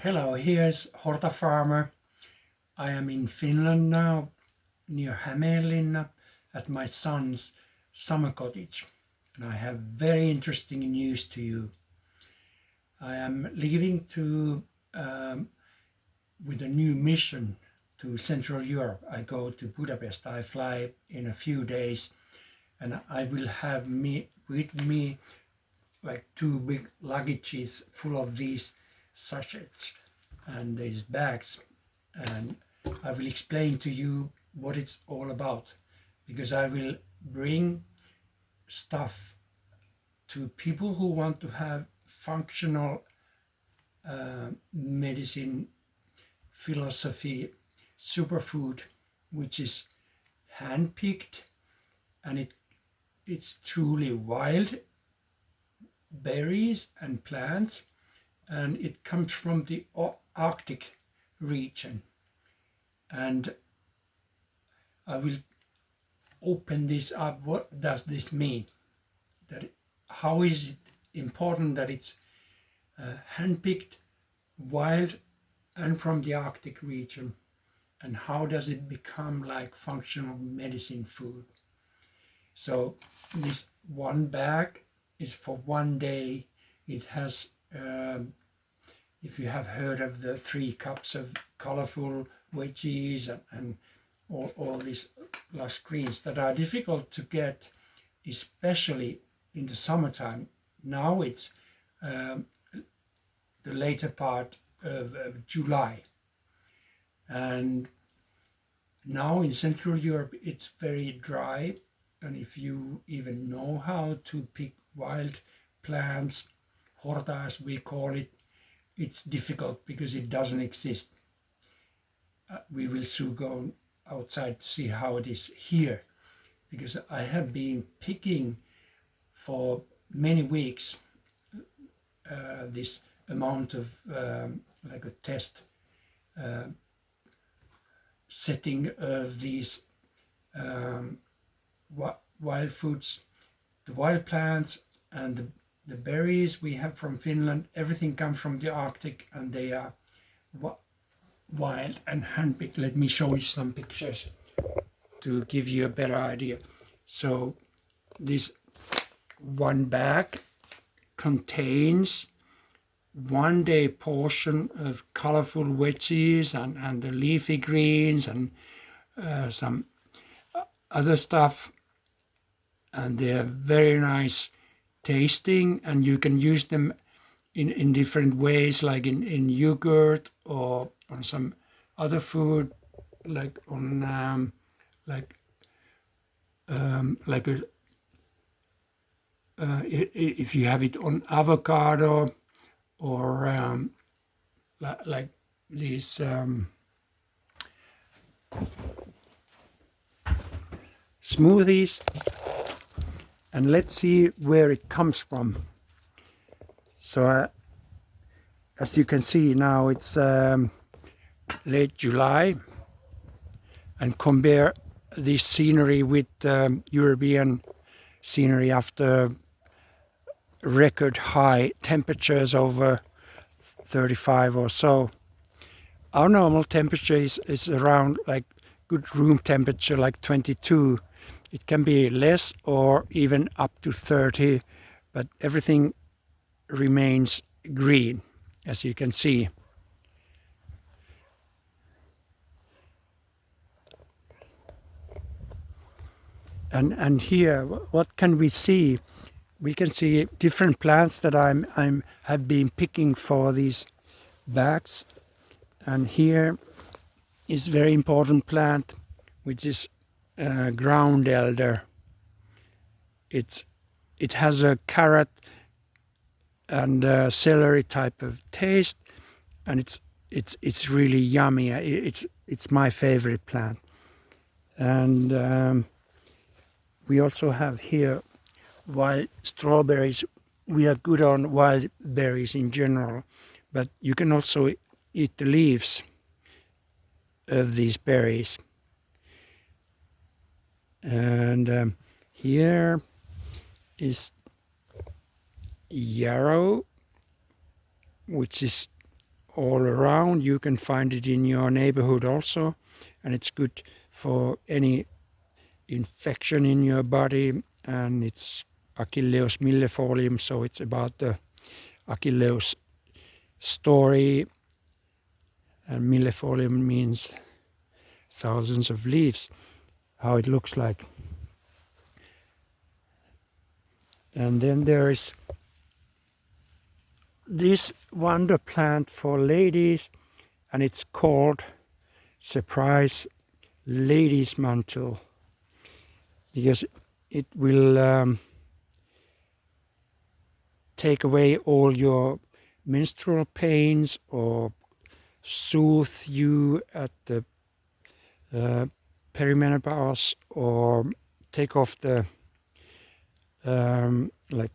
Hello, here's Hortafarmer. I am in Finland now, near Hämeenlinna, at my son's summer cottage. And I have very interesting news to you. I am leaving with a new mission to Central Europe. I go to Budapest. I fly in a few days, and I will have with me like two big luggages full of these sachets and these bags, and I will explain to you what it's all about, because I will bring stuff to people who want to have functional medicine philosophy superfood, which is hand-picked, and it's truly wild berries and plants, and it comes from the Arctic region. And I will open this up. What does this mean? How is it important that it's hand-picked, wild, and from the Arctic region? And how does it become like functional medicine food? So this one bag is for one day. It has, if you have heard of the 3 cups of colorful veggies and all these lush greens that are difficult to get, especially in the summertime. Now it's the later part of July. And now in Central Europe it's very dry, and if you even know how to pick wild plants, horta as we call it, it's difficult because it doesn't exist. We will soon go outside to see how it is here, because I have been picking for many weeks this amount of like a test setting of these wild foods, the wild plants, and the berries we have from Finland. Everything comes from the Arctic, and they are wild and hand-picked. Let me show you some pictures to give you a better idea. So this one bag contains 1 day portion of colorful veggies and the leafy greens and some other stuff, and they are very nice tasting, and you can use them in different ways, like in yogurt or on some other food, like on if you have it on avocado, or like these smoothies. And let's see where it comes from. So as you can see now, it's late July, and compare this scenery with European scenery after record high temperatures over 35 or so. Our normal temperature is around like good room temperature, like 22. It can be less or even up to 30, but everything remains green, as you can see. And here, what can we see? We can see different plants that have been picking for these bags. And here is very important plant, which is ground elder. It has a carrot and celery type of taste, and it's really yummy. It's my favorite plant. And we also have here wild strawberries. We are good on wild berries in general, but you can also eat the leaves of these berries. And here is yarrow, which is all around. You can find it in your neighborhood also, and it's good for any infection in your body. And it's Achilleus millefolium, so it's about the Achilleus story. And millefolium means thousands of leaves, how it looks like. And then there is this wonder plant for ladies, and it's called Surprise Ladies Mantle, because it will take away all your menstrual pains or soothe you at the perimenopause, or take off the like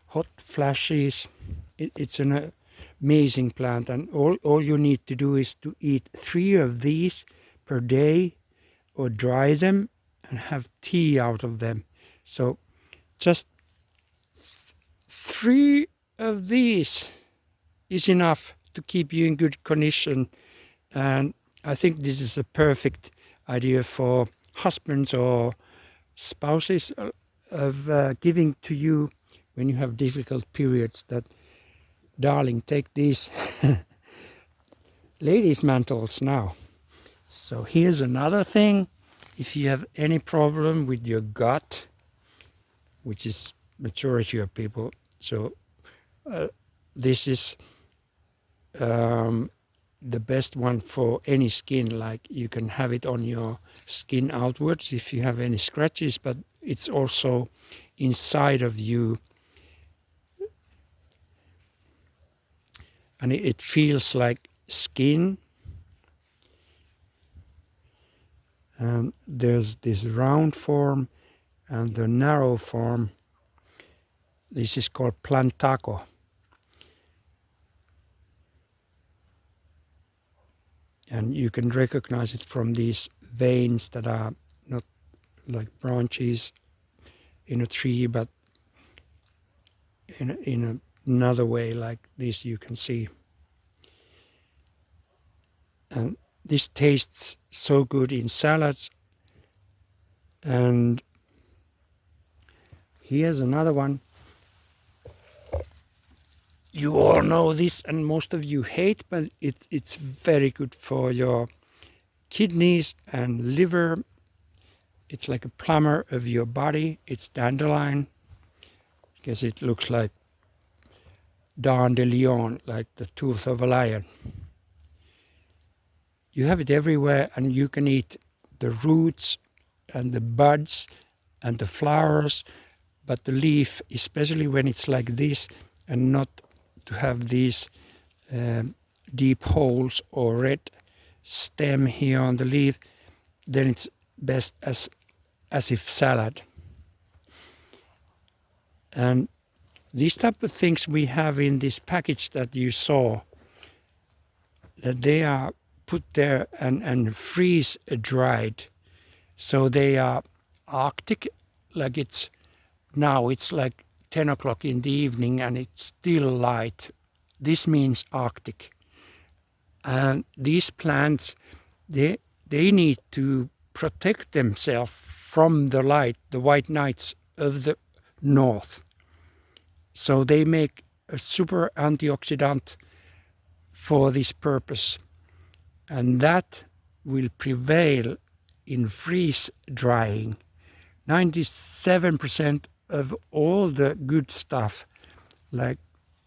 hot flashes. It's an amazing plant, and all you need to do is to eat 3 of these per day, or dry them and have tea out of them. So just 3 of these is enough to keep you in good condition. And I think this is a perfect idea for husbands or spouses of giving to you when you have difficult periods, that, darling, take these ladies' mantles now. So here's another thing. If you have any problem with your gut, which is majority of people, so this is the best one for any skin. Like, you can have it on your skin outwards if you have any scratches, but it's also inside of you, and it feels like skin. And there's this round form and the narrow form. This is called plantago. And you can recognize it from these veins that are not like branches in a tree, but in another way, like this you can see. And this tastes so good in salads. And here's another one. You all know this, and most of you hate, but it's very good for your kidneys and liver. It's like a plumber of your body. It's dandelion, because it looks like dent de lion, like the tooth of a lion. You have it everywhere, and you can eat the roots and the buds and the flowers, but the leaf, especially when it's like this and not to have these deep holes or red stem here on the leaf, then it's best as if salad. And these type of things we have in this package that you saw, that they are put there and freeze dried. So they are Arctic, like it's like 10 o'clock in the evening and it's still light. This means Arctic. And these plants, they need to protect themselves from the light, the white nights of the north. So they make a super antioxidant for this purpose. And that will prevail in freeze drying. 97% of all the good stuff, like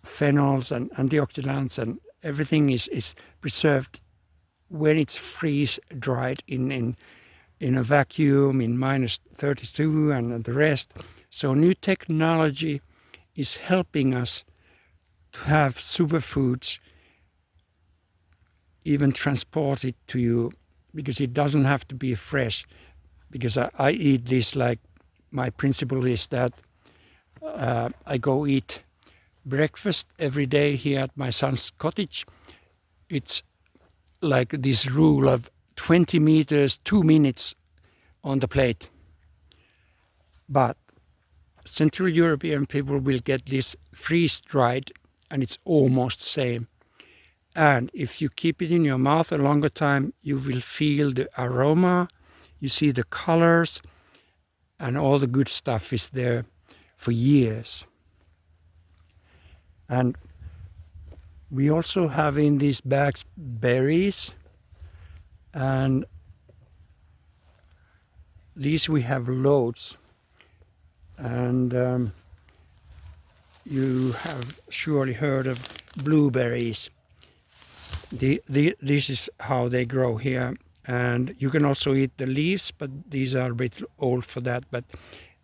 phenols and antioxidants and everything, is preserved when it's freeze dried in a vacuum in -32 and the rest. So new technology is helping us to have superfoods even transported to you, because it doesn't have to be fresh. Because I eat this, like, my principle is that I go eat breakfast every day here at my son's cottage. It's like this rule of 20 meters, 2 minutes on the plate. But Central European people will get this freeze-dried, and it's almost the same. And if you keep it in your mouth a longer time, you will feel the aroma, you see the colors, and all the good stuff is there for years. And we also have in these bags berries, and these we have loads. And you have surely heard of blueberries. This is how they grow here, and you can also eat the leaves, but these are a bit old for that. But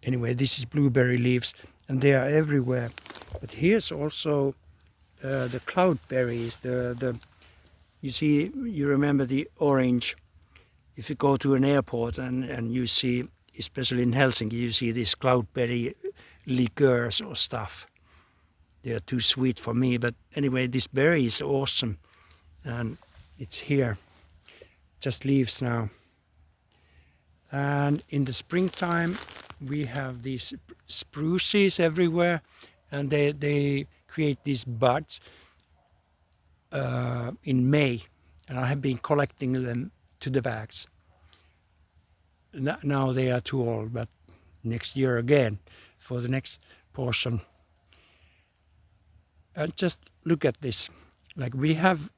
anyway, this is blueberry leaves, and they are everywhere. But here's also the cloudberries. You see, you remember the orange. If you go to an airport and you see, especially in Helsinki, you see these cloudberry liqueurs or stuff. They are too sweet for me, but anyway, this berry is awesome, and it's here. Just leaves now. And in the springtime, we have these spruces everywhere, and they create these buds in May, and I have been collecting them to the bags. Now they are too old, but next year again for the next portion. And just look at this. Like we have,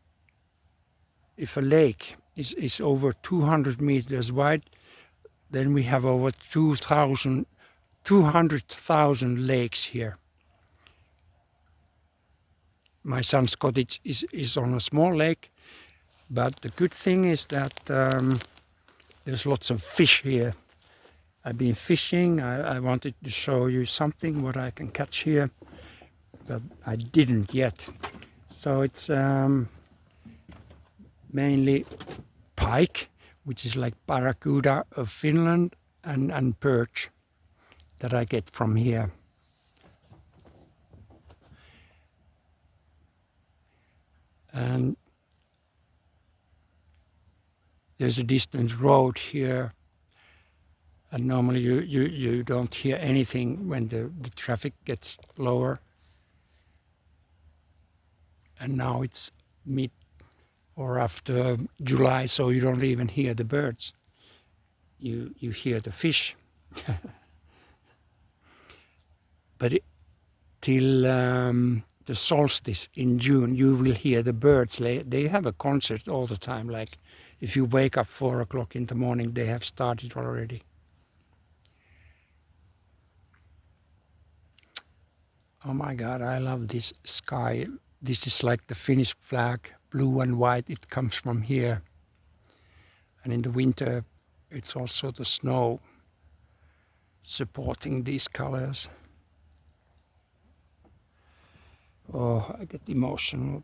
if a lake is over 200 meters wide, then we have over 200,000 lakes here. My son's cottage is on a small lake, but the good thing is that there's lots of fish here. I've been fishing. I wanted to show you something what I can catch here, but I didn't yet. So it's mainly pike, which is like barracuda of Finland, and perch that I get from here. And there's a distant road here, and normally you don't hear anything when the traffic gets lower. And now it's mid or after July, so you don't even hear the birds. You hear the fish. But till the solstice in June, you will hear the birds. They have a concert all the time. Like if you wake up 4 o'clock in the morning, they have started already. Oh my God, I love this sky. This is like the Finnish flag, blue and white. It comes from here. And in the winter, it's also the snow supporting these colors. Oh, I get emotional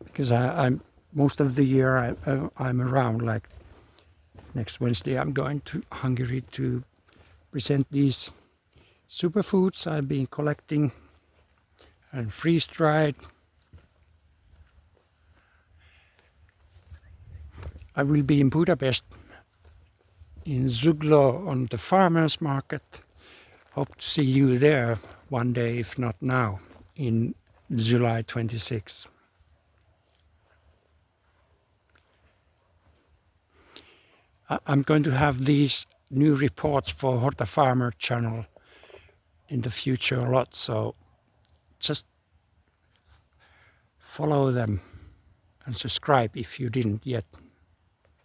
because I'm most of the year I'm around. Like next Wednesday, I'm going to Hungary to present these superfoods I've been collecting and freeze-dried. I will be in Budapest, in Zuglo on the farmers market. Hope to see you there one day, if not now, in July 26. I'm going to have these new reports for Hortafarmer channel in the future a lot, so just follow them and subscribe if you didn't yet.